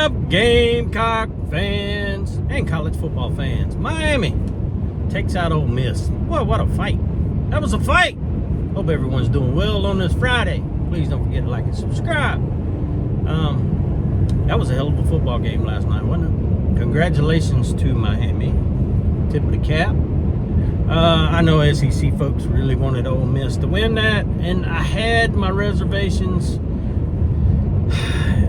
up, Gamecock fans and college football fans? Miami takes out Ole Miss. Boy, what a fight. That was a fight. Hope everyone's doing well on this Friday. Please don't forget to like and subscribe. That was a hell of a football game last night, wasn't it? Congratulations to Miami. Tip of the cap. I know SEC folks really wanted Ole Miss to win that, and I had my reservations.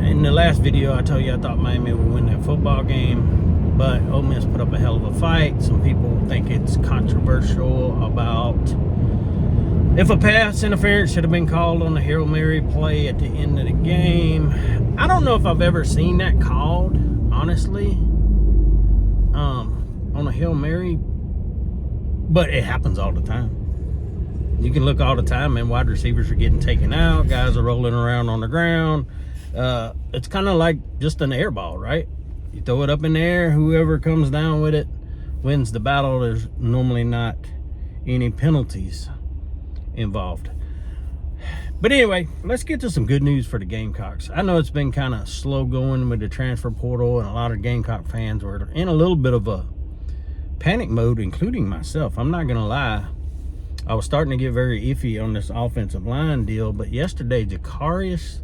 In the last video, I told you I thought Miami would win that football game, but Ole Miss put up a hell of a fight. Some people think it's controversial about if a pass interference should have been called on the Hail Mary play at the end of the game. I don't know if I've ever seen that called, honestly, on a Hail Mary, but it happens all the time. You can look all the time, and wide receivers are getting taken out. Guys are rolling around on the ground. It's kind of like just an air ball, right? You throw it up in the air, whoever comes down with it wins the battle. There's normally not any penalties involved. But anyway, let's get to some good news for the Gamecocks. I know it's been kind of slow going with the transfer portal, and a lot of Gamecock fans were in a little bit of a panic mode, including myself. I'm not going to lie. I was starting to get very iffy on this offensive line deal, but yesterday, Jacarius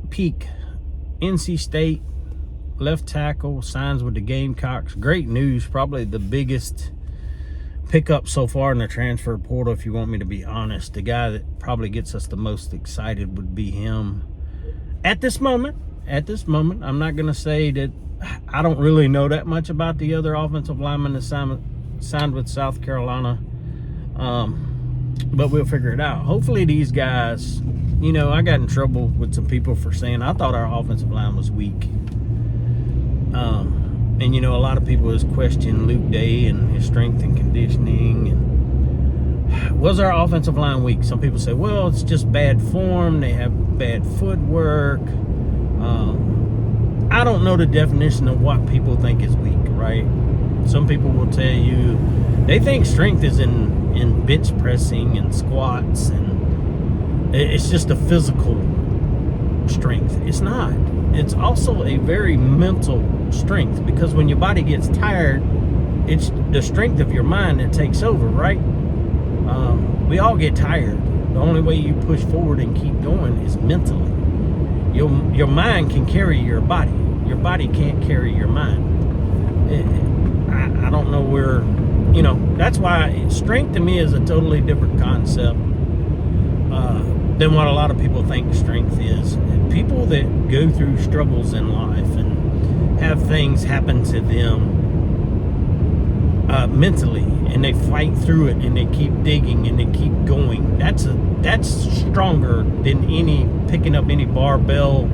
Peak, NC State left tackle, signs with the Gamecocks. Great news, probably the biggest pickup so far in the transfer portal, if you want me to be honest. The guy that probably gets us the most excited would be him at this moment. I'm not going to say that I don't really know that much about the other offensive lineman that signed with South Carolina, but we'll figure it out. Hopefully these guys, you know, I got in trouble with some people for saying I thought our offensive line was weak. And, you know, a lot of people has questioned Luke Day and his strength and conditioning. And was our offensive line weak? Some people say, well, it's just bad form. They have bad footwork. I don't know the definition of what people think is weak, right? Some people will tell you they think strength is in bench pressing and squats, and it's just a physical strength. It's not. It's also a very mental strength, because when your body gets tired, it's the strength of your mind that takes over, right? We all get tired. The only way you push forward and keep going is mentally. Your mind can carry your body. Your body can't carry your mind. I don't know where, you know, that's why strength to me is a totally different concept than what a lot of people think strength is. People that go through struggles in life and have things happen to them mentally, and they fight through it, and they keep digging, and they keep going. That's stronger than any picking up any barbell,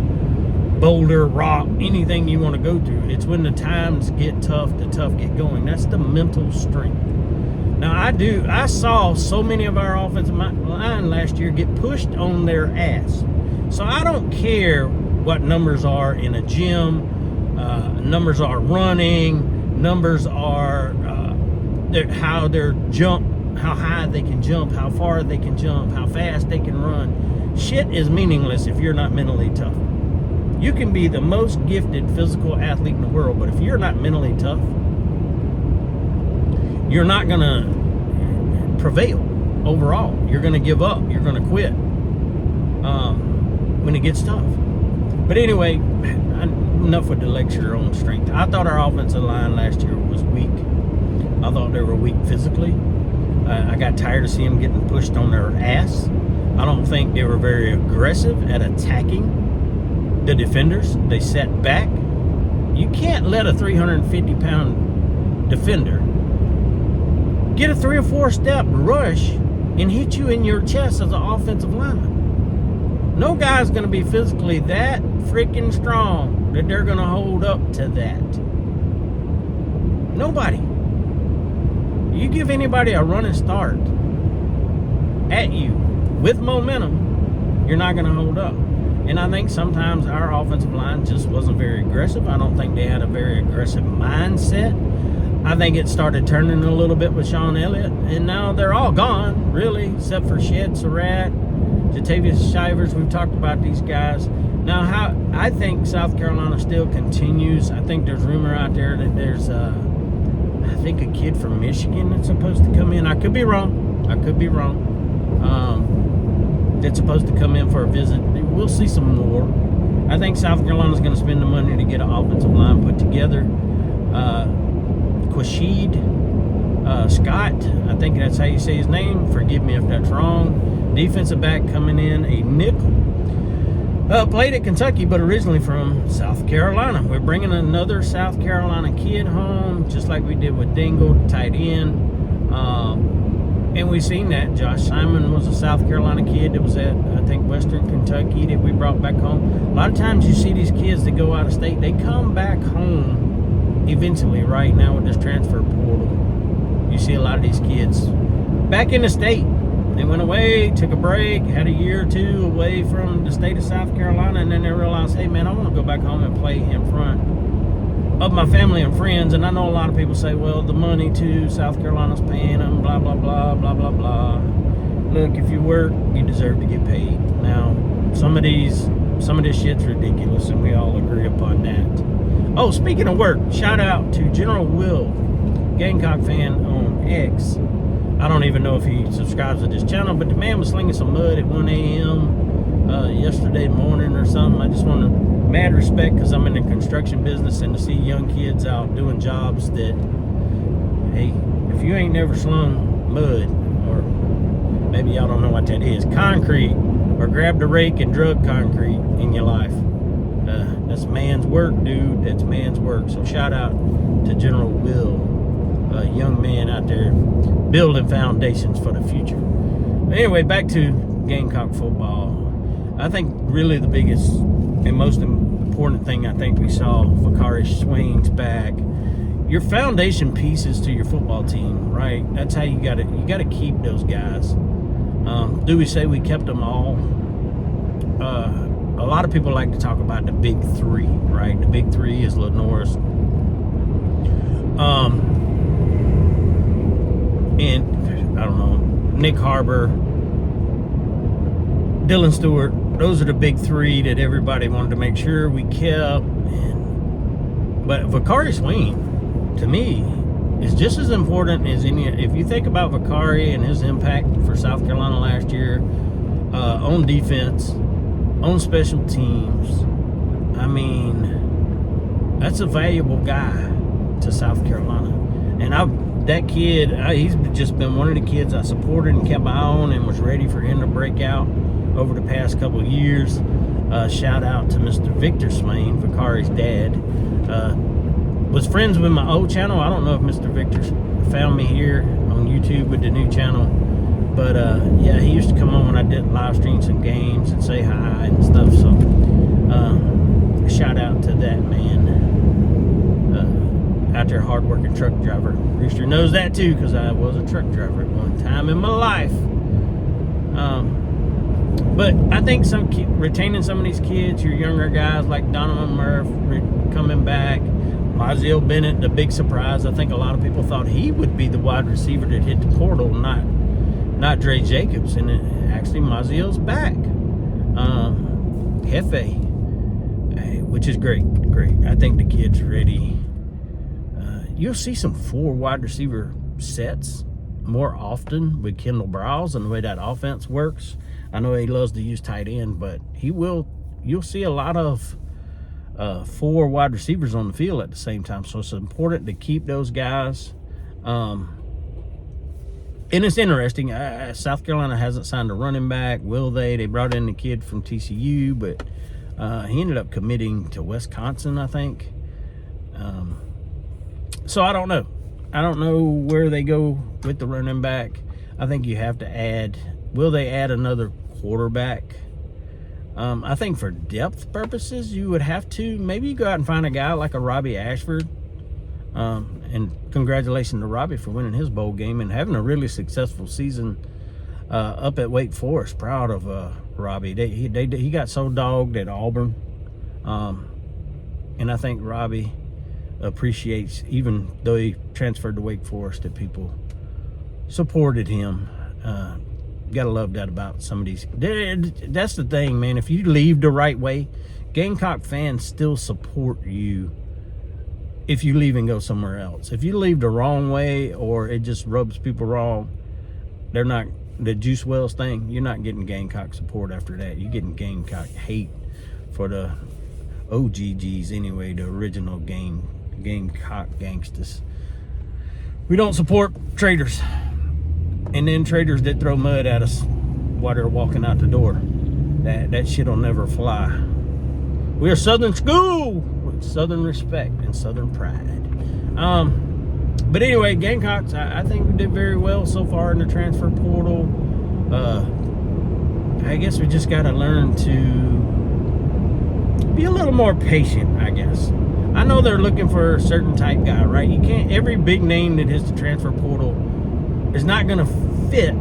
boulder, rock, anything you want to go through. It's when the times get tough, the tough get going. That's the mental strength. Now, I saw so many of our offensive line last year get pushed on their ass. So I don't care what numbers are in a gym. Numbers are running. Numbers are how high they can jump, how far they can jump, how fast they can run. Shit is meaningless if you're not mentally tough. You can be the most gifted physical athlete in the world, but if you're not mentally tough, you're not going to prevail overall. You're going to give up. You're going to quit when it gets tough. But anyway, enough with the lecture on strength. I thought our offensive line last year was weak. I thought they were weak physically. I got tired of seeing them getting pushed on their ass. I don't think they were very aggressive at attacking the defenders. They sat back. You can't let a 350-pound defender get a 3 or 4 step rush and hit you in your chest as an offensive lineman. No guy's going to be physically that freaking strong that they're going to hold up to that. Nobody. You give anybody a running start at you with momentum, you're not going to hold up. And I think sometimes our offensive line just wasn't very aggressive. I don't think they had a very aggressive mindset. I think it started turning a little bit with Sean Elliott, and now they're all gone, really, except for Shed Surratt, Jatavius Shivers, we've talked about these guys. Now, how I think South Carolina still continues. I think there's rumor out there that there's, I think, a kid from Michigan that's supposed to come in. I could be wrong. That's supposed to come in for a visit. We'll see some more. I think South Carolina's going to spend the money to get an offensive line put together. Quashid Scott, I think that's how you say his name. Forgive me if that's wrong. Defensive back coming in, a nickel. Played at Kentucky, but originally from South Carolina. We're bringing another South Carolina kid home, just like we did with Dingle, tight end. And we've seen that. Josh Simon was a South Carolina kid that was at, I think, Western Kentucky that we brought back home. A lot of times you see these kids that go out of state, they come back home eventually, right now with this transfer portal. You see a lot of these kids back in the state. They went away, took a break, had a year or two away from the state of South Carolina, and then they realized, hey, man, I want to go back home and play in front of my family and friends. And I know a lot of people say, well, the money too, South Carolina's paying them, blah, blah, blah, blah, blah, blah. Look, if you work, you deserve to get paid. Now, some of this shit's ridiculous, and we all agree upon that. Oh, speaking of work, shout out to General Will, Gamecock fan on X. I don't even know if he subscribes to this channel, but the man was slinging some mud at 1 a.m. Yesterday morning or something. I just want to mad respect, because I'm in the construction business, and to see young kids out doing jobs that, hey, if you ain't never slung mud, or maybe y'all don't know what that is, concrete, or grabbed a rake and drug concrete in your life, that's man's work, dude. That's man's work. So shout out to General Will, a young man out there building foundations for the future. Anyway, back to Gamecock football. I think really the biggest and most important thing I think we saw, Vakari Swain's back. Your foundation pieces to your football team, right? That's how you got to keep those guys. Do we say we kept them all? A lot of people like to talk about the big three, right? The big three is Lenoris, and I don't know, Nick Harbor, Dylan Stewart. Those are the big three that everybody wanted to make sure we kept. But Vakari Swain, to me, is just as important as any. If you think about Vakari and his impact for South Carolina last year, on defense, on special teams, I mean, that's a valuable guy to South Carolina. And that kid, he's just been one of the kids I supported and kept my eye on, and was ready for him to break out over the past couple of years. Shout out to Mr. Victor Swain, Vakari's dad. Was friends with my old channel. I don't know if Mr. Victor found me here on YouTube with the new channel, but yeah, he used to come on when I did live stream some games and say hi and stuff. So shout out to that man out there, hard-working truck driver. Rooster knows that too, because I was a truck driver at one time in my life. But I think retaining some of these kids, your younger guys like Donovan Murph coming back, Maziel Bennett, the big surprise. I think a lot of people thought he would be the wide receiver that hit the portal, not Dre Jacobs, and actually Maziel's back. Hefe, which is great. I think the kid's ready. You'll see some 4 wide receiver sets more often with Kendall Browse and the way that offense works. I know he loves to use tight end, but you'll see a lot of 4 wide receivers on the field at the same time. So it's important to keep those guys. And it's interesting. South Carolina hasn't signed a running back. Will they? They brought in the kid from TCU, but he ended up committing to Wisconsin, I think. So I don't know. I don't know where they go with the running back. I think you have to add. Will they add another quarterback? I think for depth purposes, you would have to. Maybe you go out and find a guy like a Robbie Ashford. And congratulations to Robbie for winning his bowl game and having a really successful season up at Wake Forest. Proud of Robbie. He got so dogged at Auburn. And I think Robbie appreciates, even though he transferred to Wake Forest, that people supported him. Gotta love that about some of these. That's the thing, man. If you leave the right way, Gamecock fans still support you if you leave and go somewhere else. If you leave the wrong way or it just rubs people wrong, they're not, the Juice Wells thing, you're not getting Gamecock support after that. You're getting Gamecock hate for the OGGs anyway, the original Gamecock gangsters. We don't support traitors. And then traitors that throw mud at us while they're walking out the door. That shit'll never fly. We are Southern school with Southern respect and Southern pride. But anyway, Gamecocks, I think we did very well so far in the transfer portal. I guess we just got to learn to be a little more patient, I guess. I know they're looking for a certain type guy, right? You can't, every big name that hits the transfer portal is not going to fit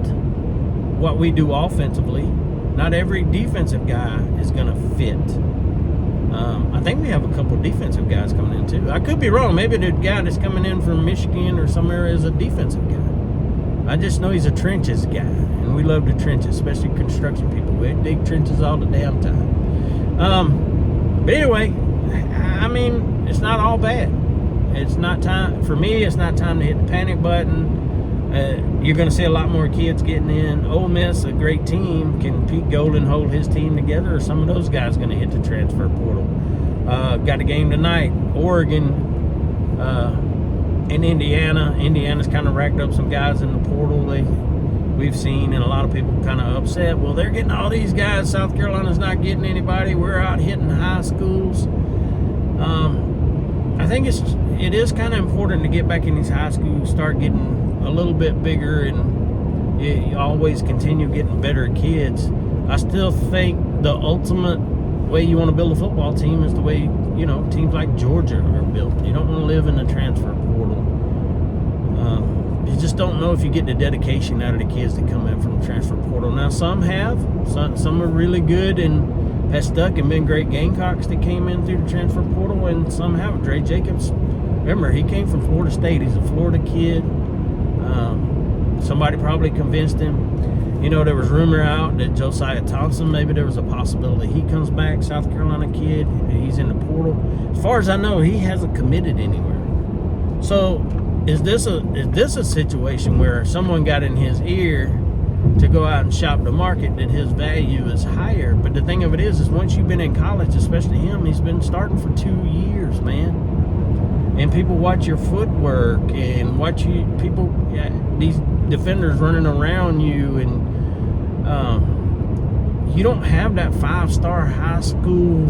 what we do offensively. Not every defensive guy is going to fit. I think we have a couple defensive guys coming in too. I could be wrong. Maybe the guy that's coming in from Michigan or somewhere is a defensive guy. I just know he's a trenches guy, and we love the trenches, especially construction people. We dig trenches all the damn time. But anyway, I mean, it's not all bad. It's not time, for me, it's not time to hit the panic button. You're going to see a lot more kids getting in. Ole Miss, a great team. Can Pete Golden hold his team together, or some of those guys going to hit the transfer portal? Got a game tonight. Oregon and Indiana. Indiana's kind of racked up some guys in the portal we've seen, and a lot of people kind of upset. Well, they're getting all these guys. South Carolina's not getting anybody. We're out hitting high schools. I think it is kind of important to get back in these high schools, start getting a little bit bigger, and you always continue getting better kids. I still think the ultimate way you want to build a football team is the way, you know, teams like Georgia are built. You don't want to live in the transfer portal. You just don't know if you get the dedication out of the kids that come in from the transfer portal. Now, some have. Some are really good and have stuck and been great Gamecocks that came in through the transfer portal, and some haven't. Dre Jacobs, remember, he came from Florida State. He's a Florida kid. Somebody probably convinced him. You know, there was rumor out that Josiah Thompson, maybe there was a possibility he comes back, South Carolina kid. He's in the portal. As far as I know, he hasn't committed anywhere. So is this a situation where someone got in his ear to go out and shop the market that his value is higher? But the thing of it is once you've been in college, especially him, he's been starting for 2 years, man. And people watch your footwork and watch these defenders running around you, and you don't have that 5-star high school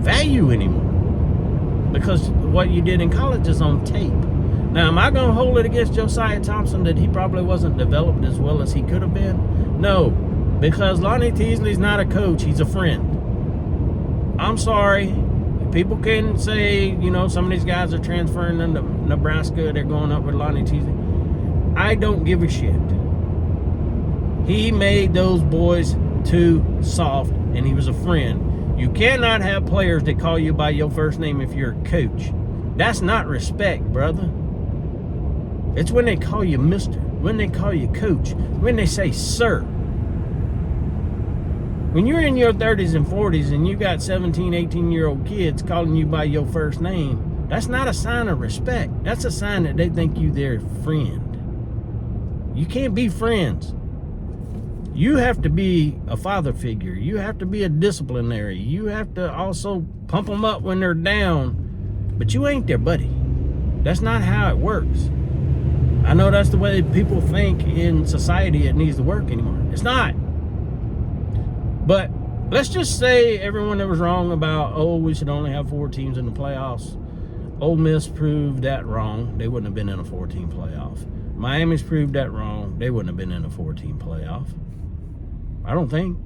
value anymore because what you did in college is on tape. Now, am I going to hold it against Josiah Thompson that he probably wasn't developed as well as he could have been? No, because Lonnie Teasley's not a coach, he's a friend. I'm sorry. People can say, you know, some of these guys are transferring into Nebraska, they're going up with Lonnie Teasley. I don't give a shit. He made those boys too soft, and he was a friend. You cannot have players that call you by your first name if you're a coach. That's not respect, brother. It's when they call you mister, when they call you coach, when they say sir. When you're in your 30s and 40s and you got 17, 18-year-old kids calling you by your first name, that's not a sign of respect. That's a sign that they think you their friend. You can't be friends. You have to be a father figure. You have to be a disciplinary. You have to also pump them up when they're down, but you ain't their buddy. That's not how it works. I know that's the way people think in society it needs to work anymore. It's not. But let's just say everyone that was wrong about, we should only have 4 teams in the playoffs. Ole Miss proved that wrong. They wouldn't have been in a 4-team playoff. Miami's proved that wrong. They wouldn't have been in a 4-team playoff. I don't think.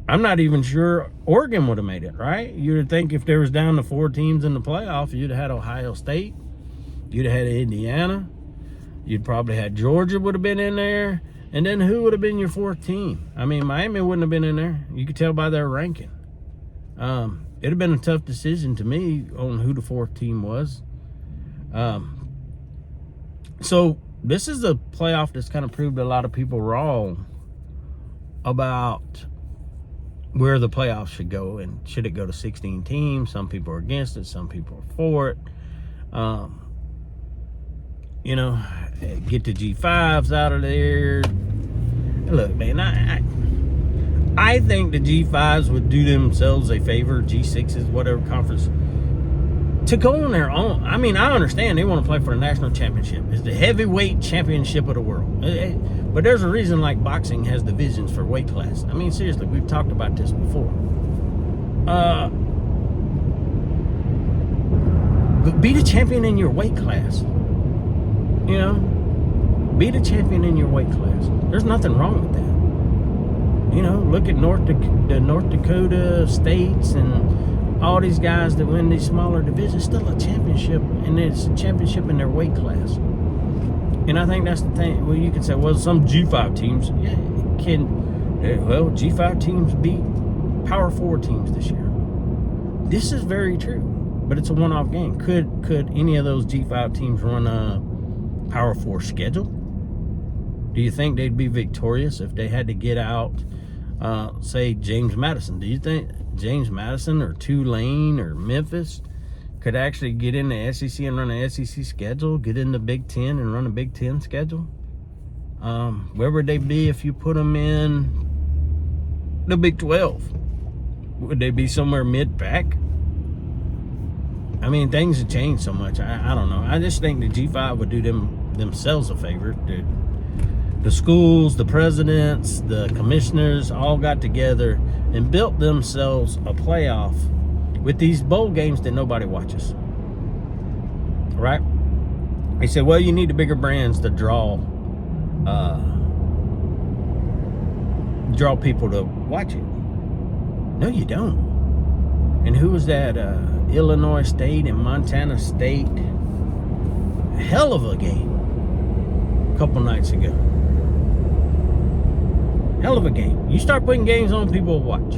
I'm not even sure Oregon would have made it, right? You'd think if there was down to 4 teams in the playoff, you'd have had Ohio State. You'd have had Indiana. You'd probably had Georgia would have been in there. And then who would have been your 4th team? I mean, Miami wouldn't have been in there. You could tell by their ranking. It'd have been a tough decision to me on who the 4th team was. So this is a playoff that's kind of proved a lot of people wrong about where the playoffs should go, and should it go to 16 teams? Some people are against it, some people are for it. You know, get the G5s out of there. Look, man, I think the G5s would do themselves a favor, G6s, whatever conference, to go on their own. I mean, I understand they want to play for the national championship. It's the heavyweight championship of the world. But there's a reason, like boxing has divisions for weight class. I mean, seriously, we've talked about this before. But be the champion in your weight class. You know, be the champion in your weight class. There's nothing wrong with that. You know, look at the North Dakota states and all these guys that win these smaller divisions. Still a championship, and it's a championship in their weight class. And I think that's the thing. Well, you could say, well, some G5 teams, G5 teams beat Power 4 teams this year. This is very true, but it's a one-off game. Could any of those G5 teams run a Power 4 schedule? Do you think they'd be victorious if they had to get out, say, James Madison? Do you think James Madison or Tulane or Memphis could actually get in the SEC and run an SEC schedule, get in the Big Ten and run a Big Ten schedule? Where would they be if you put them in the Big 12? Would they be somewhere mid-pack? I mean, things have changed so much. I don't know. I just think the G5 would do themselves a favor. The schools, the presidents, the commissioners all got together and built themselves a playoff with these bowl games that nobody watches. Right? They said, well, you need the bigger brands to draw people to watch it. No, you don't. And who was that? Illinois State and Montana State. Hell of a game a couple nights ago. Hell of a game. You start putting games on, people will watch.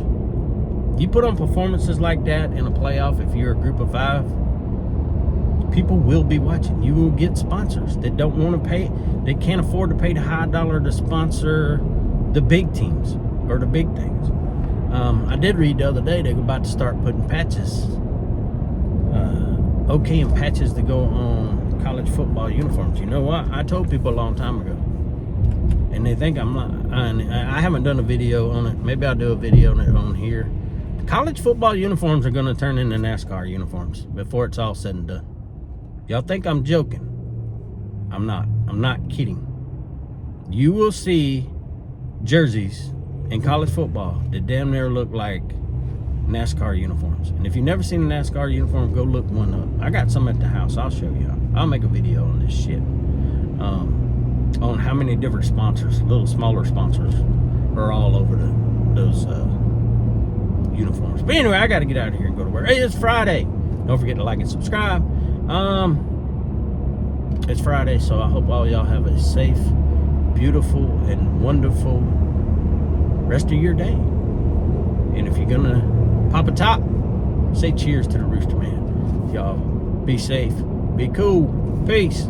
You put on performances like that in a playoff, if you're a group of 5, people will be watching. You will get sponsors that don't want to pay. They can't afford to pay the high dollar to sponsor the big teams or the big things. I did read the other day they're about to start putting patches, and patches to go on college football uniforms. You know what? I told people a long time ago, and they think I'm not. I haven't done a video on it. Maybe I'll do a video on it on here. College football uniforms are going to turn into NASCAR uniforms before it's all said and done. Y'all think I'm joking? I'm not. I'm not kidding. You will see jerseys in college football that damn near look like NASCAR uniforms. And if you've never seen a NASCAR uniform, go look one up. I got some at the house. I'll show you. I'll make a video on this shit. On how many different sponsors, little smaller sponsors, are all over those uniforms. But anyway, I got to get out of here and go to work. Hey, it's Friday. Don't forget to like and subscribe. It's Friday, so I hope all y'all have a safe, beautiful, and wonderful rest of your day. And if you're gonna pop a top, say cheers to the Rooster Man. Y'all be safe, be cool, peace.